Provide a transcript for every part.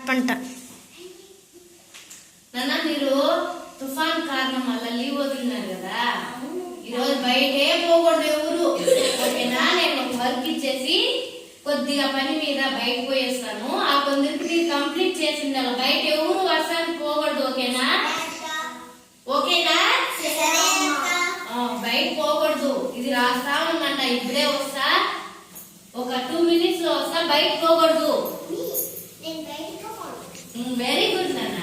పంట నాన్న మీరు తుఫాన్ కారణం వల్ల లీవ్ వదిలినారు కదా, ఈరోజు బయటే పోకూడదు ఎవరు. ఓకేనా? నేను ఒక వర్క్ ఇచ్చేసి కొద్దిగా పని మీద బయట పోయేస్తాను. ఆ కొందరికి కంప్లీట్ చేసి ఉండాలి. బయట ఎవరు వర్షానికి పోకూడదు. ఓకేనా? ఓకేనా? బయట పోకూడదు. ఇది రాస్తా ఉందంట. ఇప్పుడే వస్తా, ఒక 2 minutes లో వస్తా. బయట పోకూడదు. వెరీ గుడ్ నాన్న.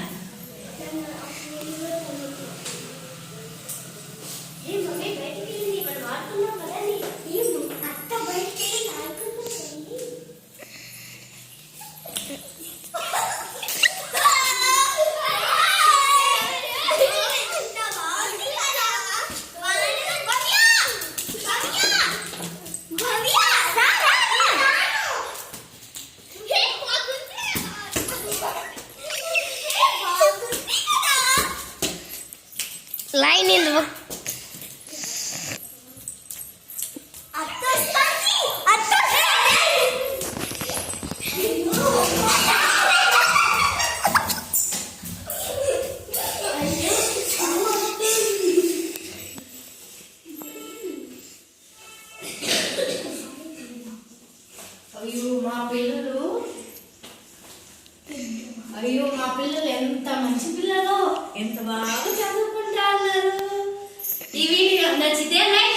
లైన్ in the అయ్యో మా పిల్లలు ఎంత మంచి పిల్లలు, ఎంత బాగా చదువుకుంటా ఉన్నారు. ఈ వీడియో నచ్చితే లైక్